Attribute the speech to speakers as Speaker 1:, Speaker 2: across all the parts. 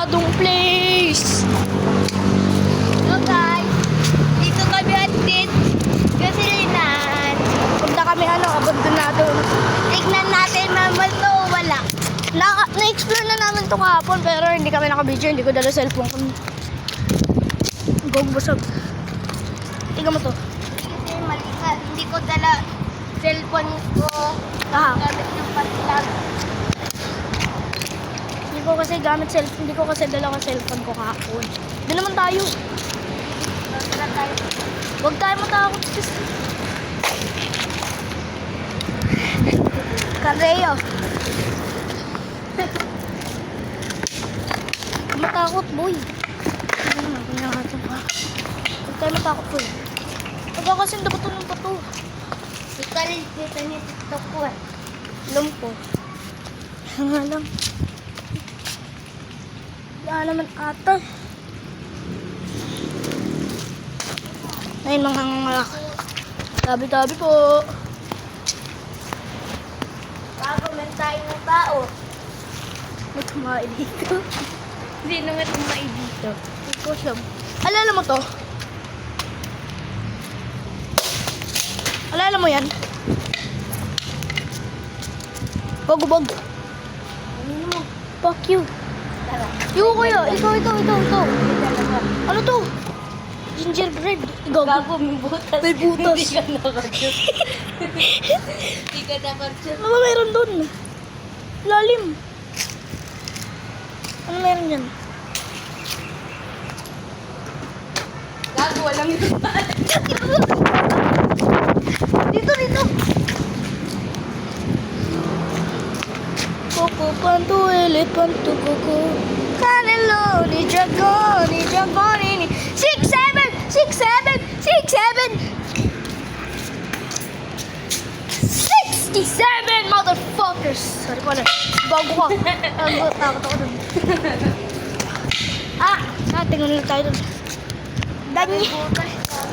Speaker 1: abandonadong place.
Speaker 2: So guys, dito kami atin. Kasi linan.
Speaker 1: Punta kami abandonado.
Speaker 2: Tignan natin naman to, wala.
Speaker 1: Na-explore na namin ito kahapon pero hindi kami naka-video. Hindi ko dala cellphone ko. Gog busog. Tingnan mo to.
Speaker 2: Kasi mali ka, hindi ko dala cellphone ko.
Speaker 1: Kahapon.
Speaker 2: Gamit yung patlag.
Speaker 1: Hindi ko kasi dala ko cellphone ko kahapon. Doon naman tayo.
Speaker 2: Tara tayo.
Speaker 1: Huwag tayo matakot. Kareo. Matakot, boy. Ano naman, pinakasin pa. Huwag tayo matakot, boy. Pagkakasin, dapat ito ng pato.
Speaker 2: Ikaw rin dito niya TikTok ko eh.
Speaker 1: Alam ko. Nga lang. Wala naman ata. Ayun, mga ngangalak. Tabi-tabi po.
Speaker 2: Pag-comment tayo ng tao.
Speaker 1: May tumae dito.
Speaker 2: Sino nga tumae dito?
Speaker 1: Ito siya. Alala mo to? Alala mo yan? Bog-bog.
Speaker 2: Ano mo?
Speaker 1: Fuck you.
Speaker 2: Tara.
Speaker 1: Yung kuya, ito. Ano to? Gingerbread. Gago.
Speaker 2: Gago, may butas.
Speaker 1: May butas.
Speaker 2: Hindi ka nakachut. Hindi ka nakachut.
Speaker 1: Ano ba meron dun? Lalim. Ano meron dyan?
Speaker 2: Gago, walang ito.
Speaker 1: Dito. Coco panto, elefanto, coco. Cannelloni, dragoni. 6, 7. 67 motherfuckers! Sorry po na. Bago ka. Takot ako dun. Tingnan nila tayo dun.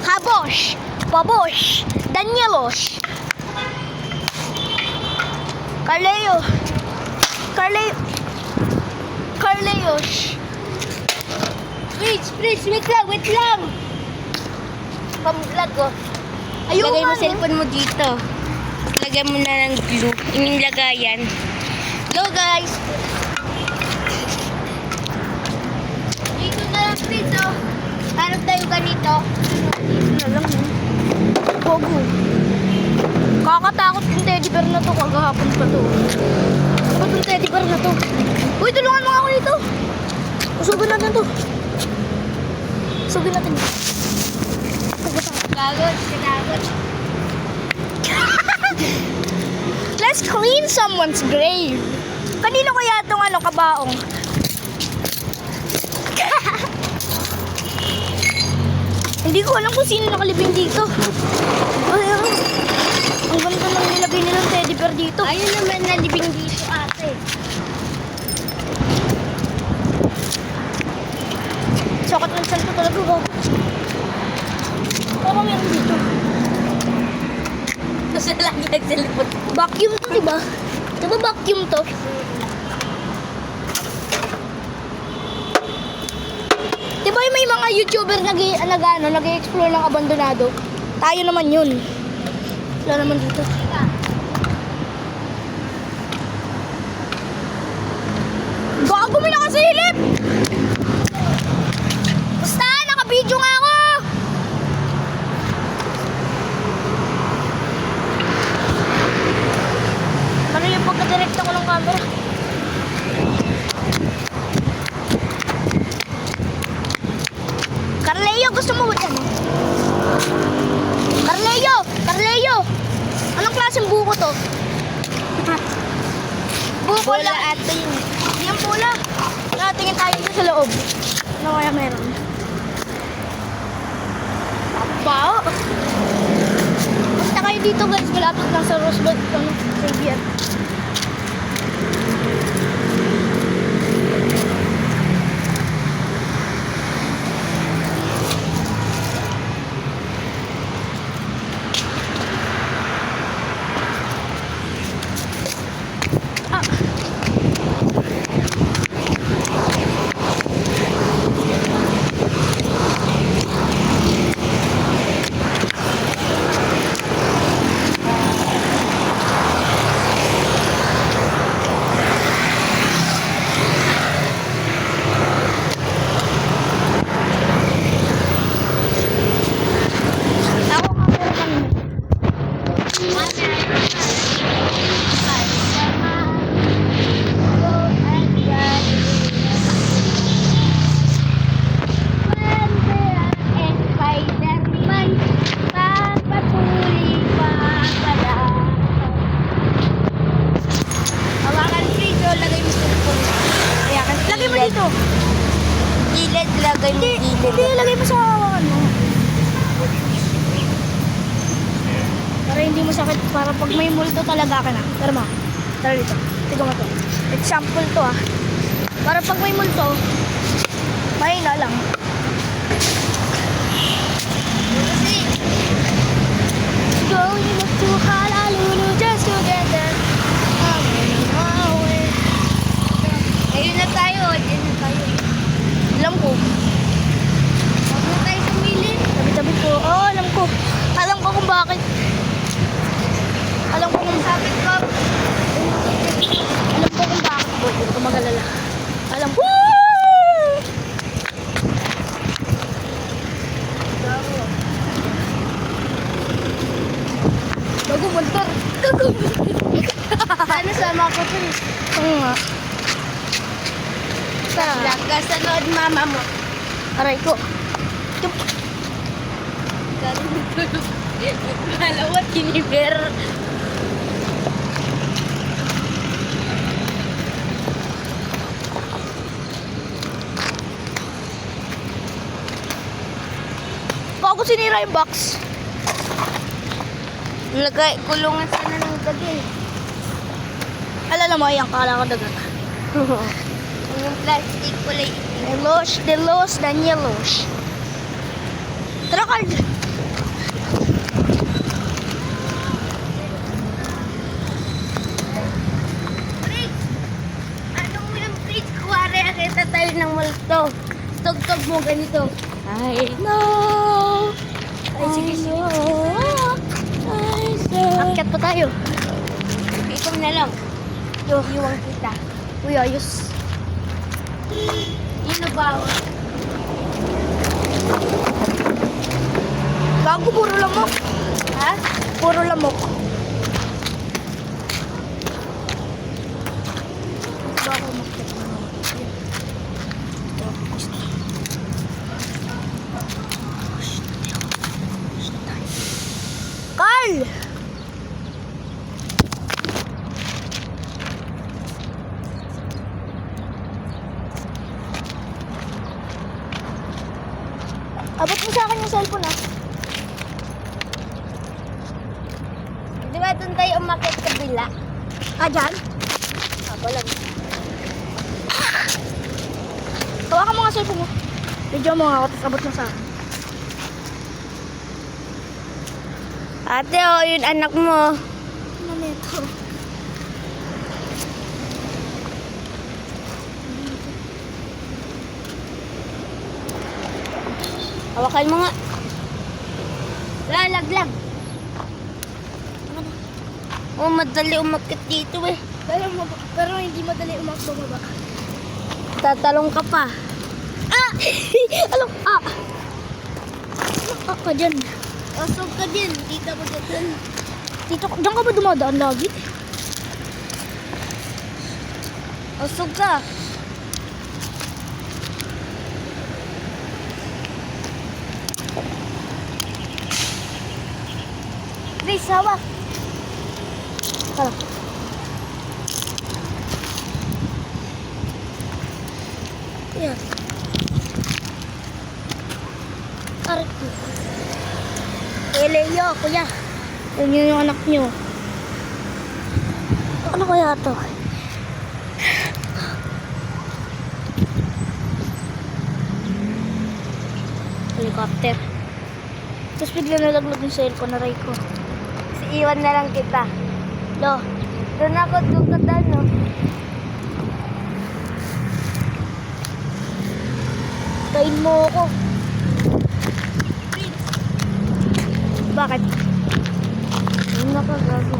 Speaker 1: Habosh! Babosh! Danielosh! Carleosh!
Speaker 2: Wait lang. Pamvlog ko.
Speaker 1: Ayun
Speaker 2: Lagay mo
Speaker 1: nga,
Speaker 2: cellphone mo dito. Lagay mo na ng glue. Yung lagayan. Go guys! Dito na lang dito. Hanap tayo ganito.
Speaker 1: Ano lang yun. Gogo. Kakatakot yung teddy bear na to. Kagahapon pa to. Ano itong teddy bear na to? Uy, tulungan mo ako dito. Usugin natin to.
Speaker 2: Gagod.
Speaker 1: Let's clean someone's grave. Kanino kaya itong kabaong? Hindi ko alam kung sino nakalibing dito. Ay, ang ganda ng nilagay nilang teddy bear dito.
Speaker 2: Ayun naman nalibing dito ate.
Speaker 1: Sakot ng chan ko talaga ba? Parang meron dito.
Speaker 2: Gusto lang yan sa lipot.
Speaker 1: Vacuum to, diba? Diba vacuum to? Diba yung may mga YouTuber nag-explore ng abandonado? Tayo naman yun. Wala naman dito. Gago, may nakasilip! Basta, naka-video nga ako! Ano yung pagka-direct ako ng camera? Carleo, gusto mo ba yan? Carleo! Anong klaseng buko to? Buko
Speaker 2: Bola
Speaker 1: lang.
Speaker 2: ate yun.
Speaker 1: Yan pula. Tingin tayo dito sa loob. Ano kaya meron? Bao! Basta kayo dito guys, malapit lang sa Roosevelt, Xavier.
Speaker 2: gilid, lagay mo gilid.
Speaker 1: Hindi, ilagay mo sa ano. Para hindi mo sakit, para pag may multo talaga ka na. Tara mo. Tara dito. Tignan mo to. Example to ah. Para pag may multo, mahina lang.
Speaker 2: Kasi,
Speaker 1: Going up to Honolulu just together.
Speaker 2: ayun na tayo. Diyan na tayo.
Speaker 1: Alam ko.
Speaker 2: Huwag na tayo sumilip.
Speaker 1: Tabi-tabi ko. Oo, alam ko. Alam ko kung bakit. Alam ko kung
Speaker 2: Sabi ko,
Speaker 1: Alam ko kung bakit po. Hindi ko mag-alala. Alam ko. Bago motor.
Speaker 2: sana sama ko to.
Speaker 1: Oo nga. Tara.
Speaker 2: Laga sa load mama mo.
Speaker 1: Aray ko.
Speaker 2: Malawat kiniber.
Speaker 1: Bago sinira yung box.
Speaker 2: Lagay, kulungan sana ng dagil.
Speaker 1: Alala mo, yung kala ko dagat.
Speaker 2: Yung plastic kulay.
Speaker 1: Delos, Danielos. Tara, Carl.
Speaker 2: Fritz! Anong yung Fritz? Kuwari, akita tayo ng multo. Tugtog mo ganito. Ay,
Speaker 1: No.
Speaker 2: Ay, sige, sige.
Speaker 1: Akyat pa tayo.
Speaker 2: ikaw na lang. Iwang kita.
Speaker 1: Uy, ayos.
Speaker 2: Yun na ba?
Speaker 1: Gago, puro lamok.
Speaker 2: Ha?
Speaker 1: Puro lamok. Bago umakyat na naman. Carl! Abot mo sa akin yung cellphone ah.
Speaker 2: Di ba doon tayo umakit kabila?
Speaker 1: Ah, dyan?
Speaker 2: Ako lang.
Speaker 1: Hawakan mo nga cellphone mo. Video mo nga ako, tapos abot mo sa akin.
Speaker 2: Ate, oh, yun anak mo.
Speaker 1: Ano na ito?
Speaker 2: Hawakan mo nga. Lalaglag. Oh, madali umakit dito eh.
Speaker 1: Pero hindi madali umakbo ba?
Speaker 2: Tatalong ka pa.
Speaker 1: Ah! Alam, ah! Ah, ka dyan.
Speaker 2: Usog ka din. Dito mo dyan.
Speaker 1: Dito, dyan ka ba dumadaan lagi?
Speaker 2: Usog ka.
Speaker 1: Grace, hawak. Tara. Yan. Aray ko. Leo, kuya. Yan yun yung anak nyo. Ano kaya to? Helicopter. Tapos bigla nalaglag yung cellphone na Ray ko.
Speaker 2: Kasi iwan na lang kita.
Speaker 1: Lo,
Speaker 2: Doon ako, doon ka doon, no?
Speaker 1: tayin mo ako. Bakit?
Speaker 2: Una ka, gago.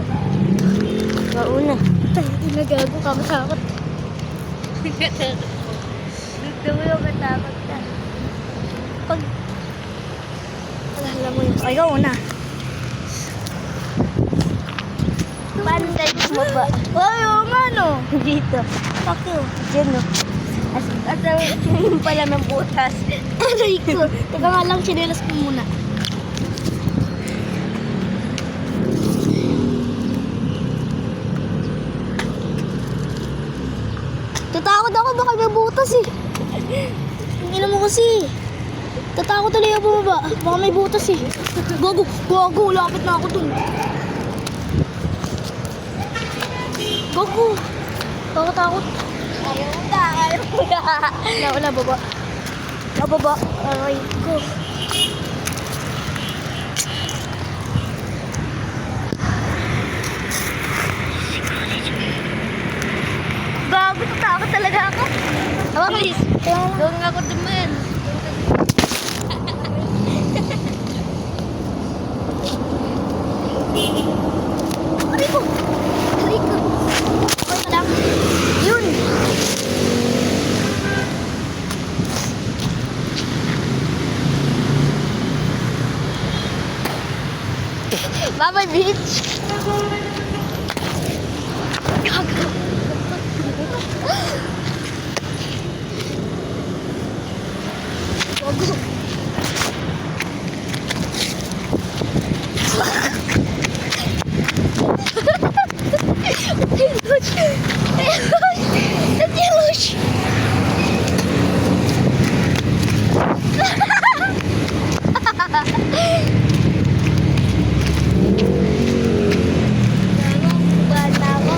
Speaker 2: Mauna.
Speaker 1: Tayo nagago, kakatakot.
Speaker 2: Tulog ka, takot ka.
Speaker 1: Pag... Alam mo yun. Ay, ikaw una.
Speaker 2: Paano tayo bumaba?
Speaker 1: Ay, oo nga no.
Speaker 2: Dito.
Speaker 1: Fuck you.
Speaker 2: Diyan, no? Yung pala ng butas.
Speaker 1: Aray ko. Teka nga lang, sinelas ko muna. Tatakot ako, baka may butas eh. Tingnan mo kasi. Tatakot tuloy ako bumaba. Baka may butas eh. Gago, lapit na ako dun. Gago. Takot.
Speaker 2: Ayaw mo na.
Speaker 1: Wala, baba. Baba. Aray ko. Gago, tatakot talaga ako.
Speaker 2: Please. Doon nga ako duman.
Speaker 1: Aray ko. Okay ka lang. Yun. Bye-bye, bitch. Gago. Gago. Natilush.
Speaker 2: Bala ako.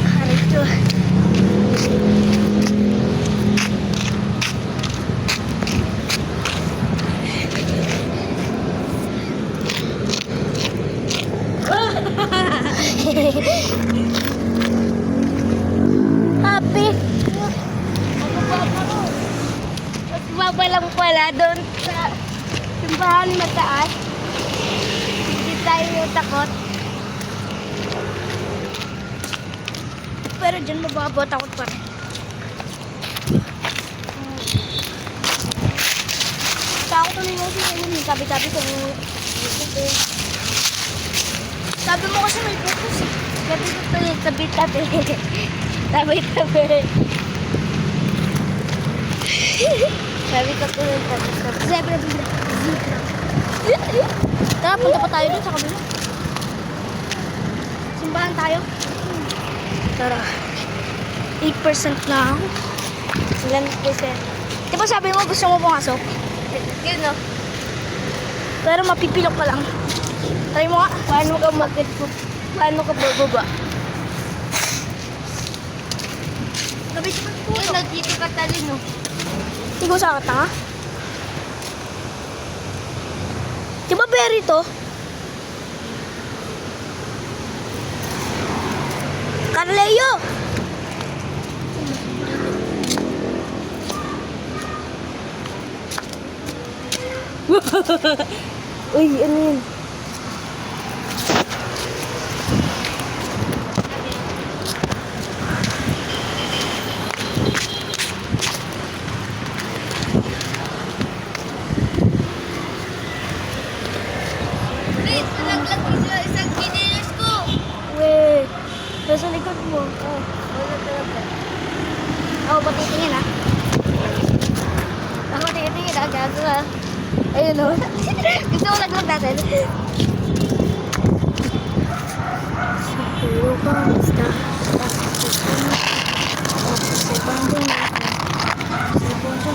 Speaker 1: Aray ko. Happy.
Speaker 2: Mas baba lang pala doon sa simbahan mataas. Hindi tayo takot.
Speaker 1: Pero dyan mababa, takot pa rin. Takot tuloy mo siya yung tabi-tabi ko. Sabi mo kasi may focus eh.
Speaker 2: Sabi ko tuloy tabi-tabi. Tabi-tabi. Sabi ko tuloy tabi-tabi.
Speaker 1: Zebra. Tara, punta pa tayo dun sa kabila. Simbahan tayo. Tara. 8% na ako.
Speaker 2: Ilan percent?
Speaker 1: Di ba sabi mo gusto mo pumasok?
Speaker 2: Yun o.
Speaker 1: Pero mapipilok ka lang. Try mo nga.
Speaker 2: Paano ka paano ka bababa?
Speaker 1: Gabit ka po.
Speaker 2: Yun o, dito ka talin o.
Speaker 1: Ikaw sa akin nga. Di ba berry to? Carleo!
Speaker 2: Uy, ano yun? Please, nalaglag sa isang kinilis ko.
Speaker 1: Wait. Nasa likod mo.
Speaker 2: Oh, wala talaga.
Speaker 1: Ako ba titingin ha?
Speaker 2: Ako tingin-tingin na, gago ha. Ayun o. Gusto ko laglag natin.
Speaker 1: Siguro ka, basta. Sa bando natin. Sa bando.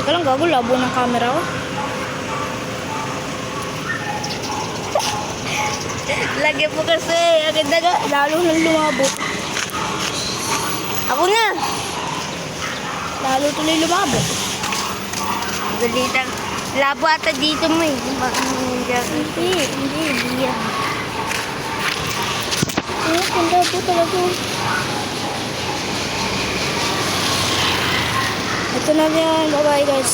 Speaker 1: Teka lang, gago, labo ng camera ko.
Speaker 2: Lagyan mo kasi. Agad na ga.
Speaker 1: Lalo nang lumabo.
Speaker 2: Ako na.
Speaker 1: Lalo tuloy lumabo.
Speaker 2: Galitan. Labo ata dito mo eh. Baka
Speaker 1: Hindi yan. Ay, ang labo talaga. Ito na yan. Bye-bye guys.